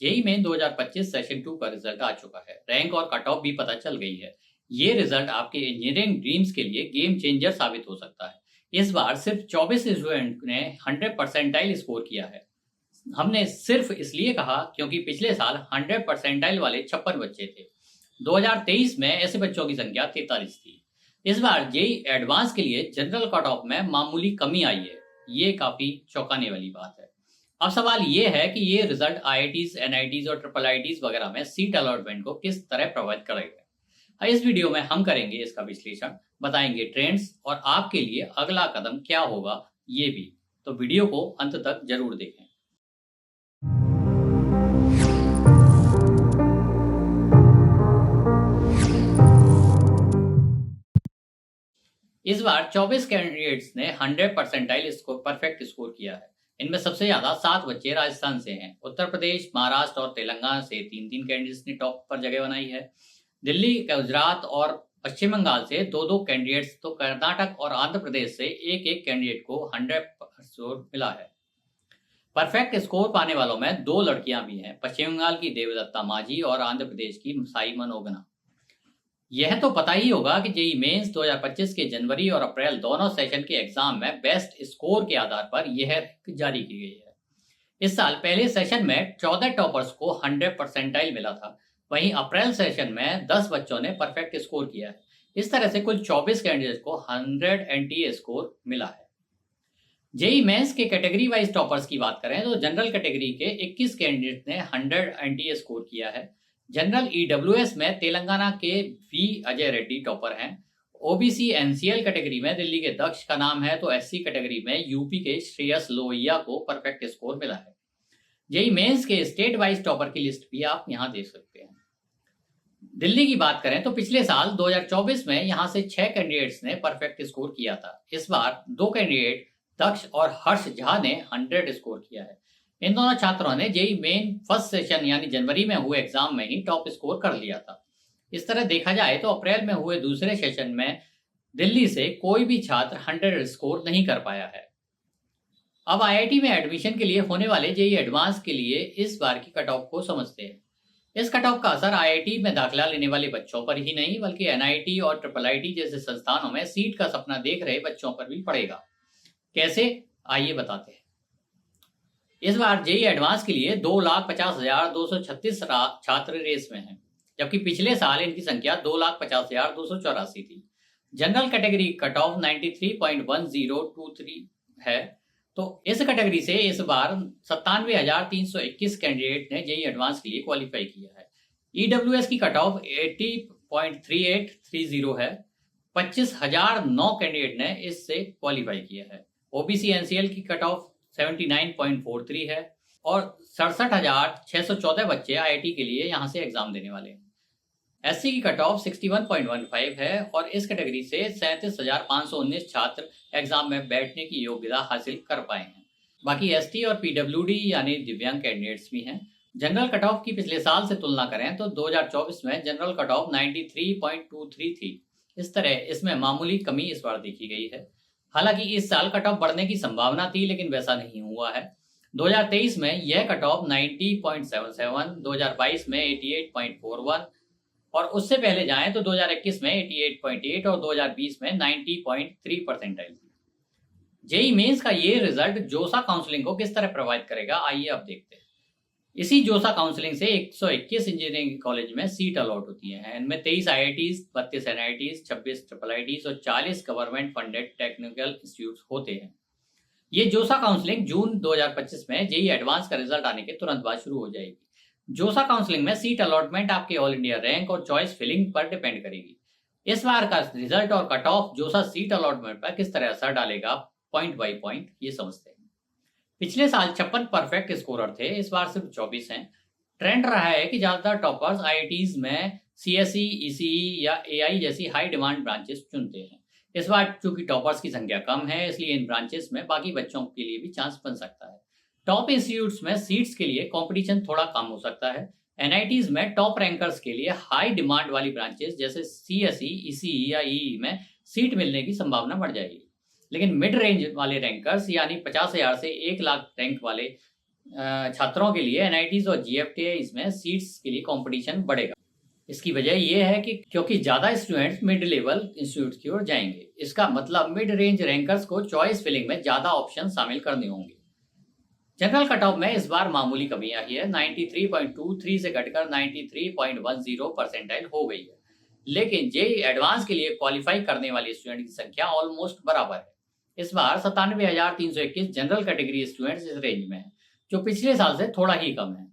JEE main 2025 session 2 का result आ चुका है। रैंक और कट ऑफ भी पता चल गई है। ये रिजल्ट आपके इंजीनियरिंग ड्रीम्स के लिए गेम चेंजर साबित हो सकता है। इस बार सिर्फ 24 स्टूडेंट ने 100 परसेंटाइल स्कोर किया है। हमने सिर्फ इसलिए कहा क्योंकि पिछले साल 100 परसेंटाइल वाले 56 बच्चे थे। 2023 में ऐसे बच्चों की संख्या 43 थी। इस बार जेई एडवांस के लिए जनरल कट ऑफ में मामूली कमी आई है। ये काफी चौंकाने वाली बात है। अब सवाल ये है कि ये रिजल्ट आईआईटीज, एनआईटीज और ट्रिपल आईटीज वगैरह में सीट अलॉटमेंट को किस तरह प्रभावित करेगा। इस वीडियो में हम करेंगे इसका विश्लेषण, बताएंगे ट्रेंड्स और आपके लिए अगला कदम क्या होगा ये भी। तो वीडियो को अंत तक जरूर देखें। इस बार 24 कैंडिडेट्स ने 100 परसेंटाइल स्कोर परफेक्ट स्कोर किया है। इनमें सबसे ज्यादा 7 बच्चे राजस्थान से हैं। उत्तर प्रदेश, महाराष्ट्र और तेलंगाना से 3-3 कैंडिडेट्स ने टॉप पर जगह बनाई है। दिल्ली, गुजरात और पश्चिम बंगाल से 2-2 कैंडिडेट्स, तो कर्नाटक और आंध्र प्रदेश से एक कैंडिडेट को 100 स्कोर मिला है। परफेक्ट स्कोर पाने वालों में 2 लड़कियां भी हैं, पश्चिम बंगाल की देवदत्ता माझी और आंध्र प्रदेश की साई मनोगना। यह तो पता ही होगा कि जेई मेंस 2025 के जनवरी और अप्रैल दोनों सेशन के एग्जाम में बेस्ट स्कोर के आधार पर यह रैंक जारी की गई है। इस साल पहले सेशन में 14 टॉपर्स को 100 परसेंटाइल मिला था। वहीं अप्रैल सेशन में 10 बच्चों ने परफेक्ट स्कोर किया है। इस तरह से कुल 24 कैंडिडेट को 100 एनटीए स्कोर मिला है। जेई मेंस के कैटेगरी वाइज टॉपर्स की बात करें तो जनरल कैटेगरी के 21 कैंडिडेट ने 100 एनटीए स्कोर किया है। जनरल ईडब्ल्यूएस में तेलंगाना के वी अजय रेड्डी टॉपर हैं। ओबीसी एनसीएल कैटेगरी में दिल्ली के दक्ष का नाम है, तो एससी कैटेगरी में यूपी के श्रेयस लोहिया को परफेक्ट स्कोर मिला है। जेई मेंस के स्टेट वाइज टॉपर की लिस्ट भी आप यहां देख सकते हैं। दिल्ली की बात करें तो पिछले साल 2024 में यहां से 6 कैंडिडेट्स ने परफेक्ट स्कोर किया था। इस बार 2 कैंडिडेट दक्ष और हर्ष झा ने 100 स्कोर किया है। इन दोनों छात्रों ने जेई मेन फर्स्ट सेशन यानी जनवरी में हुए एग्जाम में ही टॉप स्कोर कर लिया था। इस तरह देखा जाए तो अप्रैल में हुए दूसरे सेशन में दिल्ली से कोई भी छात्र 100 स्कोर नहीं कर पाया है। अब आईआईटी में एडमिशन के लिए होने वाले जेई एडवांस के लिए इस बार की कट ऑफ को समझते हैं। इस कट ऑफ का असर आईआईटी में दाखिला लेने वाले बच्चों पर ही नहीं बल्कि एनआईटी और ट्रिपल आईटी जैसे संस्थानों में सीट का सपना देख रहे बच्चों पर भी पड़ेगा। कैसे, आइए बताते हैं। इस बार जेई एडवांस के लिए 2,50,236 छात्र रेस में हैं, जबकि पिछले साल इनकी संख्या 2,50,284 थी। जनरल कैटेगरी कट ऑफ 93.1023 है, तो इस कैटेगरी से इस बार 97,321 कैंडिडेट ने जेई एडवांस के लिए क्वालिफाई किया है। ईडब्ल्यूएस की कट ऑफ 80.3830 है। 25,009 कैंडिडेट ने इससे क्वालिफाई किया है। ओबीसी एनसीएल की कट ऑफ 79.43 है और 67,614 बच्चे आईआईटी के लिए यहां से एग्जाम देने वाले हैं। एससी की कट ऑफ 61.15 है और इस कैटेगरी से 37,519 छात्र एग्जाम में बैठने की योग्यता हासिल कर पाए हैं। बाकी एसटी और पीडब्ल्यूडी यानी दिव्यांग कैंडिडेट्स भी हैं। जनरल कट ऑफ की पिछले साल से तुलना करें तो 2024 में जनरल कट ऑफ 93.23 थी। इस तरह इसमें मामूली कमी इस बार देखी गई है। हालांकि इस साल कट ऑफ बढ़ने की संभावना थी, लेकिन वैसा नहीं हुआ है। 2023 में यह कट ऑफ 90.77, 2022 में 88.41 और उससे पहले जाएं तो 2021 में 88.8 और 2020 में 90.3 परसेंटाइल थी। जेई मेंस का ये रिजल्ट जोसा काउंसलिंग को किस तरह प्रभावित करेगा, आइए अब देखते हैं। इसी जोसा काउंसलिंग से 121 इंजीनियरिंग कॉलेज में सीट अलॉट होती है। इनमें 23 आईआईटीज, 32 एनआईटीज, 26 ट्रिपल आईटीज और 40 गवर्नमेंट फंडेड टेक्निकल इंस्टीट्यूट होते हैं। ये जोसा काउंसलिंग जून 2025 में जेई एडवांस का रिजल्ट आने के तुरंत बाद शुरू हो जाएगी। जोसा काउंसलिंग में सीट अलॉटमेंट आपके ऑल इंडिया रैंक और चॉइस फिलिंग पर डिपेंड करेगी। इस बार का रिजल्ट और कट ऑफ जोसा सीट अलॉटमेंट पर किस तरह असर डालेगा, पॉइंट बाई पॉइंट ये समझते हैं। पिछले साल 56 परफेक्ट स्कोरर थे, इस बार सिर्फ 24 हैं। ट्रेंड रहा है कि ज्यादातर टॉपर्स आईआईटीज में सीएसई, ईसीई या एआई जैसी हाई डिमांड ब्रांचेस चुनते हैं। इस बार चूंकि टॉपर्स की संख्या कम है, इसलिए इन ब्रांचेस में बाकी बच्चों के लिए भी चांस बन सकता है। टॉप इंस्टीट्यूट्स में सीट्स के लिए कंपटीशन थोड़ा कम हो सकता है। एनआईटीज में टॉप रैंकर्स के लिए हाई डिमांड वाली ब्रांचेस जैसे सीएसई, ईसीई या ईई में सीट मिलने की संभावना बढ़ जाएगी। लेकिन मिड रेंज वाले रैंकर्स यानी 50,000 से 1 लाख रैंक वाले छात्रों के लिए एनआईटीज और जीएफटीआईज में सीट्स के लिए कंपटीशन बढ़ेगा। इसकी वजह यह है कि क्योंकि ज्यादा स्टूडेंट्स मिड लेवल इंस्टीट्यूट की ओर जाएंगे। इसका मतलब मिड रेंज रैंकर्स को चॉइस फिलिंग में ज्यादा ऑप्शन शामिल करने होंगे। जनरल कट ऑफ में इस बार मामूली कमी आई है, 93.23 से घटकर 93.10 परसेंटाइल हो गई है। लेकिन जेई एडवांस के लिए क्वालिफाई करने वाले स्टूडेंट की संख्या ऑलमोस्ट बराबर है। इस बार 97,321 जनरल कैटेगरी स्टूडेंट्स इस रेंज में है, जो पिछले साल से थोड़ा ही कम है।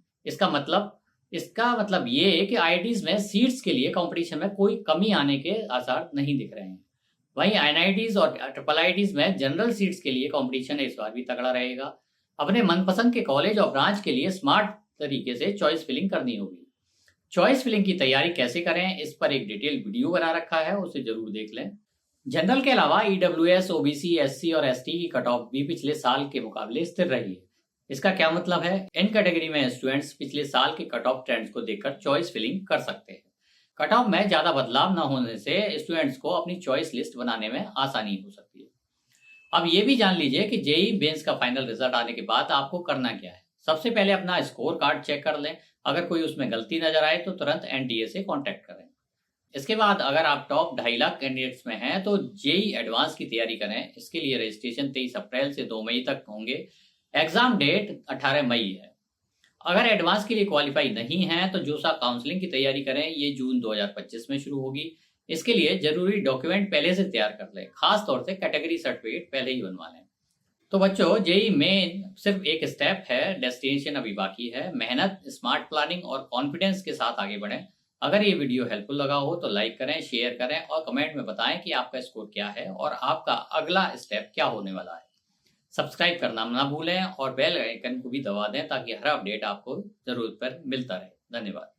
इसका मतलब ये है कि आईआईटीज में सीट्स के लिए कंपटीशन में कोई कमी आने के आसार नहीं दिख रहे हैं। वहीं एनआईटीज और ट्रिपल आईटीज में जनरल सीट्स के लिए कंपटीशन इस बार भी तगड़ा रहेगा। अपने मनपसंद के कॉलेज और ब्रांच के लिए स्मार्ट तरीके से चॉइस फिलिंग करनी होगी। चॉइस फिलिंग की तैयारी कैसे करें, इस पर एक डिटेल वीडियो बना रखा है, उसे जरूर देख लें। जनरल के अलावा ईडब्ल्यूएस, ओबीसी, एससी और एसटी की कट ऑफ भी पिछले साल के मुकाबले स्थिर रही है। इसका क्या मतलब है? इन कैटेगरी में स्टूडेंट्स पिछले साल के कट ऑफ ट्रेंड्स को देखकर चॉइस फिलिंग कर सकते हैं। कट ऑफ में ज्यादा बदलाव न होने से स्टूडेंट्स को अपनी चॉइस लिस्ट बनाने में आसानी हो सकती है। अब ये भी जान लीजिए कि जेई मेंस का फाइनल रिजल्ट आने के बाद आपको करना क्या है। सबसे पहले अपना स्कोर कार्ड चेक कर लें। अगर कोई उसमें गलती नजर आए तो तुरंत एनटीए से कांटेक्ट करें। इसके बाद अगर आप टॉप 2.5 लाख कैंडिडेट्स में हैं तो जेई एडवांस की तैयारी करें। इसके लिए रजिस्ट्रेशन 23 अप्रैल से 2 मई तक होंगे। एग्जाम डेट 18 मई है। अगर एडवांस के लिए क्वालिफाई नहीं है तो जोसा काउंसलिंग की तैयारी करें। ये जून 2025 में शुरू होगी। इसके लिए जरूरी डॉक्यूमेंट पहले से तैयार कर लें, खास तौर से कैटेगरी सर्टिफिकेट पहले ही बनवा लें। तो बच्चों, जेई मेन सिर्फ एक स्टेप है, डेस्टिनेशन अभी बाकी है। मेहनत, स्मार्ट प्लानिंग और कॉन्फिडेंस के साथ आगे बढ़ें। अगर ये वीडियो हेल्पफुल लगा हो तो लाइक करें, शेयर करें और कमेंट में बताएं कि आपका स्कोर क्या है और आपका अगला स्टेप क्या होने वाला है। सब्सक्राइब करना ना भूलें और बेल आइकन को भी दबा दें ताकि हर अपडेट आपको जरूरत पर मिलता रहे। धन्यवाद।